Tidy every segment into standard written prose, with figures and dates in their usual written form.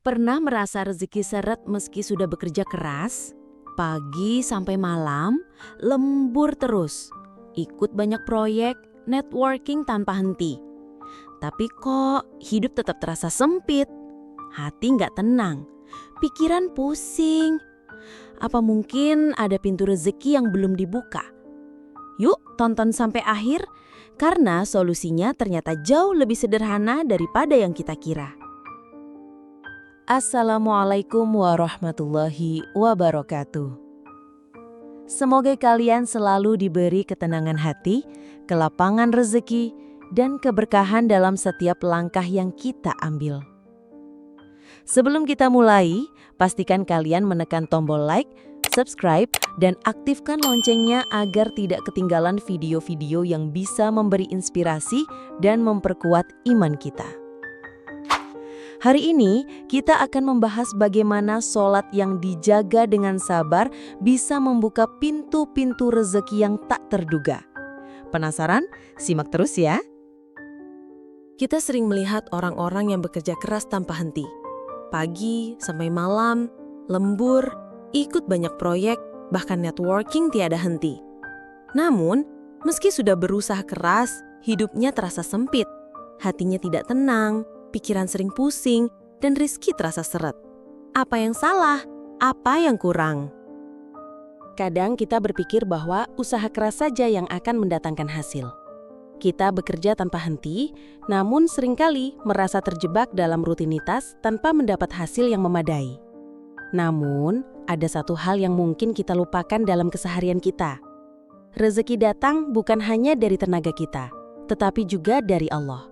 Pernah merasa rezeki seret meski sudah bekerja keras? Pagi sampai malam, lembur terus. Ikut banyak proyek, networking tanpa henti. Tapi kok hidup tetap terasa sempit? Hati nggak tenang, pikiran pusing. Apa mungkin ada pintu rezeki yang belum dibuka? Yuk tonton sampai akhir, karena solusinya ternyata jauh lebih sederhana daripada yang kita kira. Assalamualaikum warahmatullahi wabarakatuh. Semoga kalian selalu diberi ketenangan hati, kelapangan rezeki, dan keberkahan dalam setiap langkah yang kita ambil. Sebelum kita mulai, pastikan kalian menekan tombol like, subscribe, dan aktifkan loncengnya agar tidak ketinggalan video-video yang bisa memberi inspirasi dan memperkuat iman kita. Hari ini kita akan membahas bagaimana sholat yang dijaga dengan sabar bisa membuka pintu-pintu rezeki yang tak terduga. Penasaran? Simak terus ya. Kita sering melihat orang-orang yang bekerja keras tanpa henti. Pagi sampai malam, lembur, ikut banyak proyek, bahkan networking tiada henti. Namun, meski sudah berusaha keras, hidupnya terasa sempit. Hatinya tidak tenang, pikiran sering pusing, dan rezeki terasa seret. Apa yang salah? Apa yang kurang? Kadang kita berpikir bahwa usaha keras saja yang akan mendatangkan hasil. Kita bekerja tanpa henti, namun seringkali merasa terjebak dalam rutinitas tanpa mendapat hasil yang memadai. Namun, ada satu hal yang mungkin kita lupakan dalam keseharian kita. Rezeki datang bukan hanya dari tenaga kita, tetapi juga dari Allah.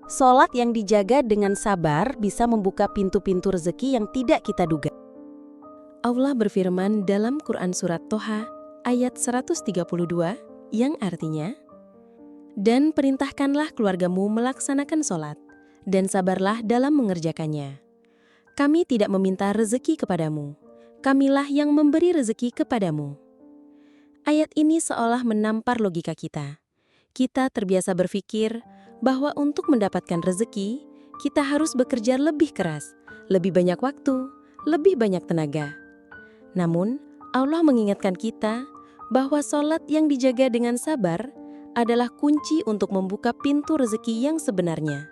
Sholat yang dijaga dengan sabar bisa membuka pintu-pintu rezeki yang tidak kita duga. Allah berfirman dalam Quran Surat Toha ayat 132 yang artinya, "Dan perintahkanlah keluargamu melaksanakan sholat, dan sabarlah dalam mengerjakannya. Kami tidak meminta rezeki kepadamu, kamilah yang memberi rezeki kepadamu." Ayat ini seolah menampar logika kita. Kita terbiasa berpikir bahwa untuk mendapatkan rezeki, kita harus bekerja lebih keras, lebih banyak waktu, lebih banyak tenaga. Namun, Allah mengingatkan kita bahwa sholat yang dijaga dengan sabar adalah kunci untuk membuka pintu rezeki yang sebenarnya.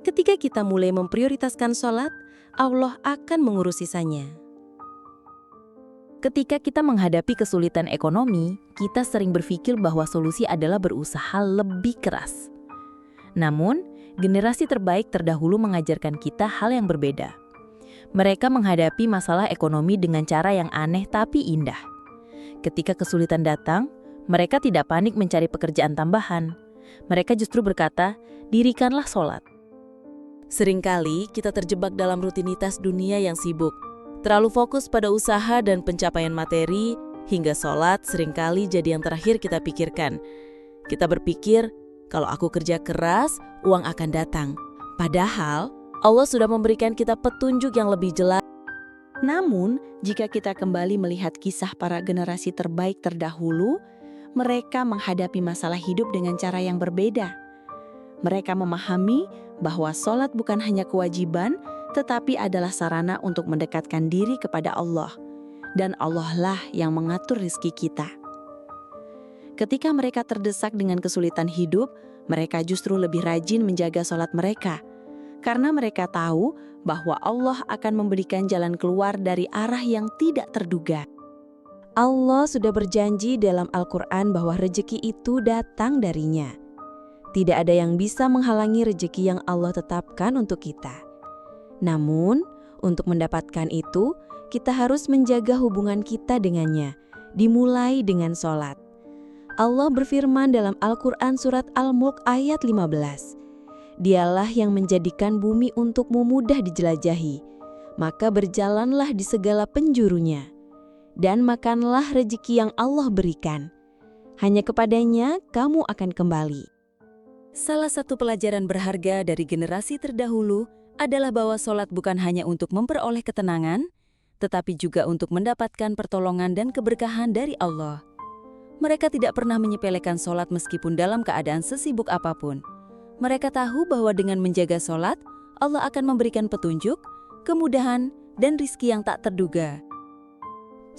Ketika kita mulai memprioritaskan sholat, Allah akan mengurus sisanya. Ketika kita menghadapi kesulitan ekonomi, kita sering berpikir bahwa solusi adalah berusaha lebih keras. Namun, generasi terbaik terdahulu mengajarkan kita hal yang berbeda. Mereka menghadapi masalah ekonomi dengan cara yang aneh tapi indah. Ketika kesulitan datang, mereka tidak panik mencari pekerjaan tambahan. Mereka justru berkata, "Dirikanlah sholat." Seringkali kita terjebak dalam rutinitas dunia yang sibuk, terlalu fokus pada usaha dan pencapaian materi, hingga sholat seringkali jadi yang terakhir kita pikirkan. Kita berpikir, kalau aku kerja keras, uang akan datang. Padahal, Allah sudah memberikan kita petunjuk yang lebih jelas. Namun, jika kita kembali melihat kisah para generasi terbaik terdahulu, mereka menghadapi masalah hidup dengan cara yang berbeda. Mereka memahami bahwa sholat bukan hanya kewajiban, tetapi adalah sarana untuk mendekatkan diri kepada Allah. Dan Allah lah yang mengatur rezeki kita. Ketika mereka terdesak dengan kesulitan hidup, mereka justru lebih rajin menjaga sholat mereka. Karena mereka tahu bahwa Allah akan memberikan jalan keluar dari arah yang tidak terduga. Allah sudah berjanji dalam Al-Quran bahwa rezeki itu datang darinya. Tidak ada yang bisa menghalangi rezeki yang Allah tetapkan untuk kita. Namun, untuk mendapatkan itu, kita harus menjaga hubungan kita dengannya, dimulai dengan sholat. Allah berfirman dalam Al-Quran Surat Al-Mulk ayat 15. "Dialah yang menjadikan bumi untukmu mudah dijelajahi, maka berjalanlah di segala penjurunya, dan makanlah rezeki yang Allah berikan. Hanya kepadanya kamu akan kembali." Salah satu pelajaran berharga dari generasi terdahulu adalah bahwa sholat bukan hanya untuk memperoleh ketenangan, tetapi juga untuk mendapatkan pertolongan dan keberkahan dari Allah. Mereka tidak pernah menyepelekan sholat meskipun dalam keadaan sesibuk apapun. Mereka tahu bahwa dengan menjaga sholat, Allah akan memberikan petunjuk, kemudahan, dan rizki yang tak terduga.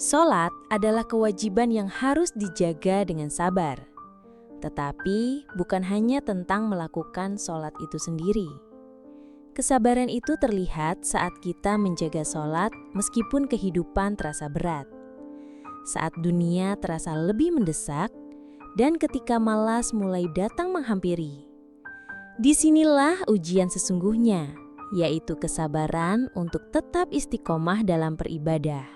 Sholat adalah kewajiban yang harus dijaga dengan sabar. Tetapi bukan hanya tentang melakukan sholat itu sendiri. Kesabaran itu terlihat saat kita menjaga sholat meskipun kehidupan terasa berat. Saat dunia terasa lebih mendesak, dan ketika malas mulai datang menghampiri. Disinilah ujian sesungguhnya, yaitu kesabaran untuk tetap istiqomah dalam beribadah.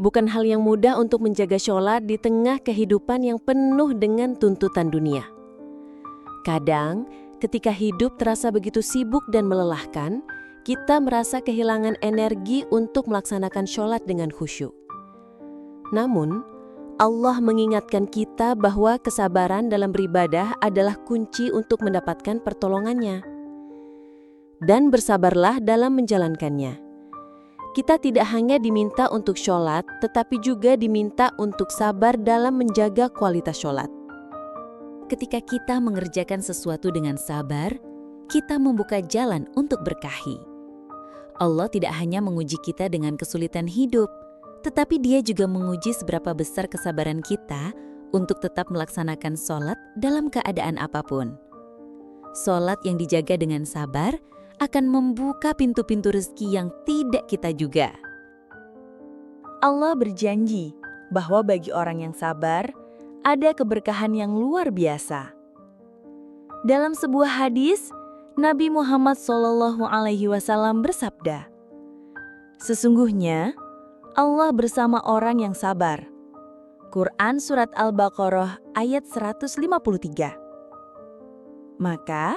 Bukan hal yang mudah untuk menjaga sholat di tengah kehidupan yang penuh dengan tuntutan dunia. Kadang, ketika hidup terasa begitu sibuk dan melelahkan, kita merasa kehilangan energi untuk melaksanakan sholat dengan khusyuk. Namun, Allah mengingatkan kita bahwa kesabaran dalam beribadah adalah kunci untuk mendapatkan pertolongannya. Dan bersabarlah dalam menjalankannya. Kita tidak hanya diminta untuk sholat, tetapi juga diminta untuk sabar dalam menjaga kualitas sholat. Ketika kita mengerjakan sesuatu dengan sabar, kita membuka jalan untuk berkahi. Allah tidak hanya menguji kita dengan kesulitan hidup, tetapi Dia juga menguji seberapa besar kesabaran kita untuk tetap melaksanakan sholat dalam keadaan apapun. Sholat yang dijaga dengan sabar akan membuka pintu-pintu rezeki yang tidak kita duga. Allah berjanji bahwa bagi orang yang sabar, ada keberkahan yang luar biasa. Dalam sebuah hadis, Nabi Muhammad SAW bersabda, "Sesungguhnya, Allah bersama orang yang sabar." Quran Surat Al-Baqarah ayat 153. Maka,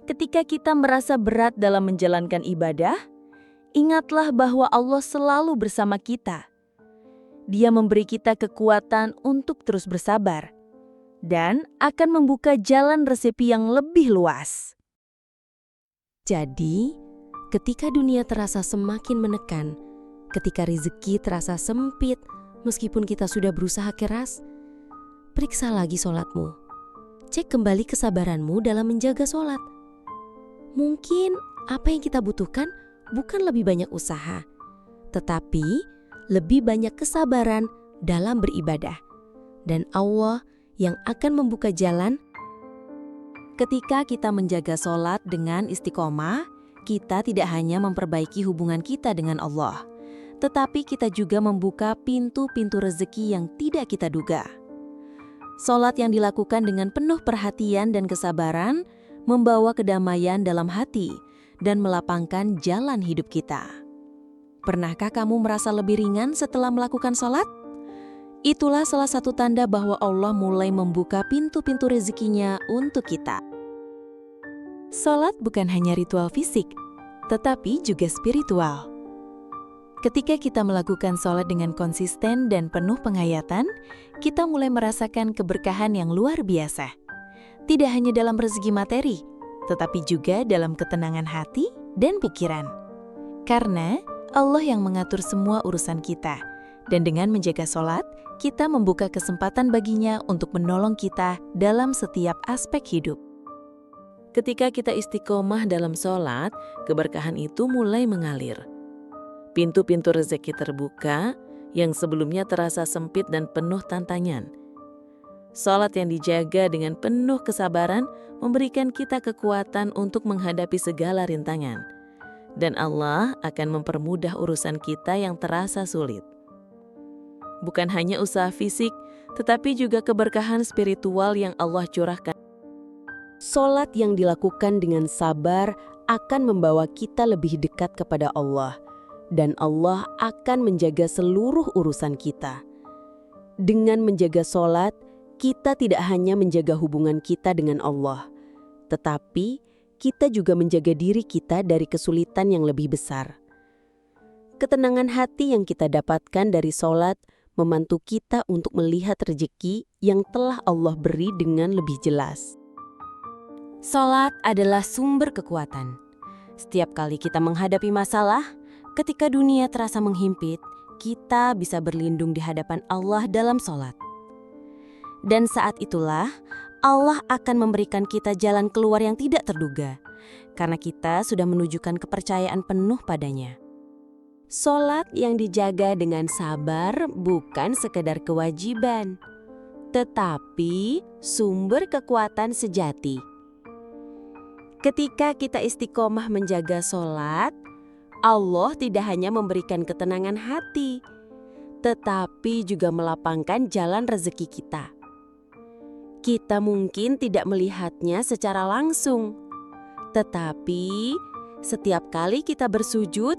ketika kita merasa berat dalam menjalankan ibadah, ingatlah bahwa Allah selalu bersama kita. Dia memberi kita kekuatan untuk terus bersabar dan akan membuka jalan rezeki yang lebih luas. Jadi, ketika dunia terasa semakin menekan, ketika rezeki terasa sempit, meskipun kita sudah berusaha keras, periksa lagi sholatmu. Cek kembali kesabaranmu dalam menjaga sholat. Mungkin apa yang kita butuhkan bukan lebih banyak usaha, tetapi lebih banyak kesabaran dalam beribadah. Dan Allah yang akan membuka jalan. Ketika kita menjaga sholat dengan istiqomah, kita tidak hanya memperbaiki hubungan kita dengan Allah, tetapi kita juga membuka pintu-pintu rezeki yang tidak kita duga. Sholat yang dilakukan dengan penuh perhatian dan kesabaran membawa kedamaian dalam hati dan melapangkan jalan hidup kita. Pernahkah kamu merasa lebih ringan setelah melakukan sholat? Itulah salah satu tanda bahwa Allah mulai membuka pintu-pintu rezekinya untuk kita. Sholat bukan hanya ritual fisik, tetapi juga spiritual. Ketika kita melakukan sholat dengan konsisten dan penuh penghayatan, kita mulai merasakan keberkahan yang luar biasa. Tidak hanya dalam rezeki materi, tetapi juga dalam ketenangan hati dan pikiran. Karena Allah yang mengatur semua urusan kita, dan dengan menjaga sholat, kita membuka kesempatan baginya untuk menolong kita dalam setiap aspek hidup. Ketika kita istiqomah dalam sholat, keberkahan itu mulai mengalir. Pintu-pintu rezeki terbuka yang sebelumnya terasa sempit dan penuh tantangan. Sholat yang dijaga dengan penuh kesabaran memberikan kita kekuatan untuk menghadapi segala rintangan. Dan Allah akan mempermudah urusan kita yang terasa sulit. Bukan hanya usaha fisik, tetapi juga keberkahan spiritual yang Allah curahkan. Sholat yang dilakukan dengan sabar akan membawa kita lebih dekat kepada Allah. Dan Allah akan menjaga seluruh urusan kita. Dengan menjaga sholat, kita tidak hanya menjaga hubungan kita dengan Allah, tetapi kita juga menjaga diri kita dari kesulitan yang lebih besar. Ketenangan hati yang kita dapatkan dari sholat membantu kita untuk melihat rezeki yang telah Allah beri dengan lebih jelas. Sholat adalah sumber kekuatan. Setiap kali kita menghadapi masalah, ketika dunia terasa menghimpit, kita bisa berlindung di hadapan Allah dalam sholat. Dan saat itulah, Allah akan memberikan kita jalan keluar yang tidak terduga. karena kita sudah menunjukkan kepercayaan penuh padanya. Sholat yang dijaga dengan sabar bukan sekedar kewajiban, tetapi sumber kekuatan sejati. Ketika kita istiqomah menjaga sholat, Allah tidak hanya memberikan ketenangan hati, tetapi juga melapangkan jalan rezeki kita. Kita mungkin tidak melihatnya secara langsung, tetapi setiap kali kita bersujud,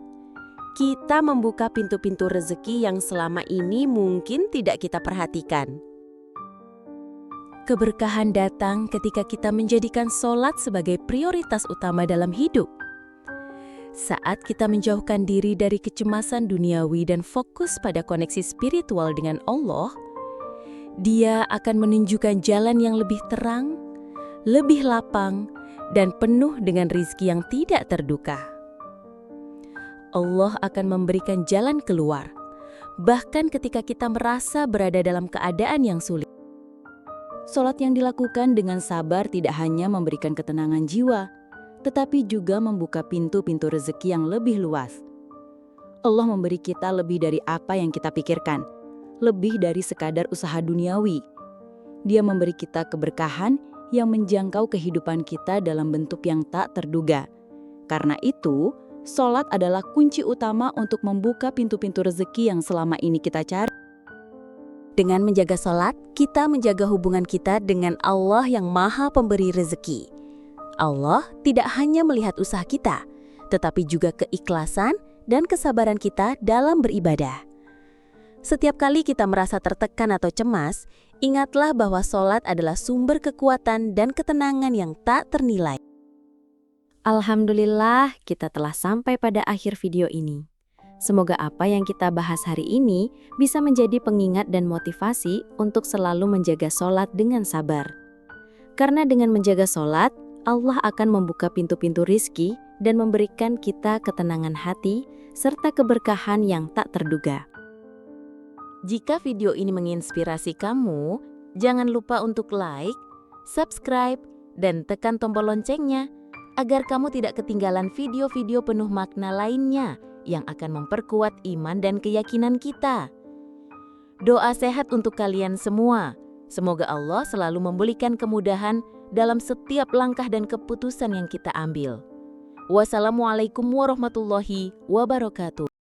kita membuka pintu-pintu rezeki yang selama ini mungkin tidak kita perhatikan. Keberkahan datang ketika kita menjadikan sholat sebagai prioritas utama dalam hidup. Saat kita menjauhkan diri dari kecemasan duniawi dan fokus pada koneksi spiritual dengan Allah, Dia akan menunjukkan jalan yang lebih terang, lebih lapang, dan penuh dengan rizki yang tidak terduga. Allah akan memberikan jalan keluar, bahkan ketika kita merasa berada dalam keadaan yang sulit. Sholat yang dilakukan dengan sabar tidak hanya memberikan ketenangan jiwa, tetapi juga membuka pintu-pintu rezeki yang lebih luas. Allah memberi kita lebih dari apa yang kita pikirkan, lebih dari sekadar usaha duniawi. Dia memberi kita keberkahan yang menjangkau kehidupan kita dalam bentuk yang tak terduga. Karena itu, sholat adalah kunci utama untuk membuka pintu-pintu rezeki yang selama ini kita cari. Dengan menjaga sholat, kita menjaga hubungan kita dengan Allah yang Maha Pemberi rezeki. Allah tidak hanya melihat usaha kita, tetapi juga keikhlasan dan kesabaran kita dalam beribadah. Setiap kali kita merasa tertekan atau cemas, ingatlah bahwa sholat adalah sumber kekuatan dan ketenangan yang tak ternilai. Alhamdulillah, kita telah sampai pada akhir video ini. Semoga apa yang kita bahas hari ini bisa menjadi pengingat dan motivasi untuk selalu menjaga sholat dengan sabar. Karena dengan menjaga sholat, Allah akan membuka pintu-pintu rizki dan memberikan kita ketenangan hati serta keberkahan yang tak terduga. Jika video ini menginspirasi kamu, jangan lupa untuk like, subscribe, dan tekan tombol loncengnya agar kamu tidak ketinggalan video-video penuh makna lainnya yang akan memperkuat iman dan keyakinan kita. Doa sehat untuk kalian semua. Semoga Allah selalu memberikan kemudahan dalam setiap langkah dan keputusan yang kita ambil. Wassalamualaikum warahmatullahi wabarakatuh.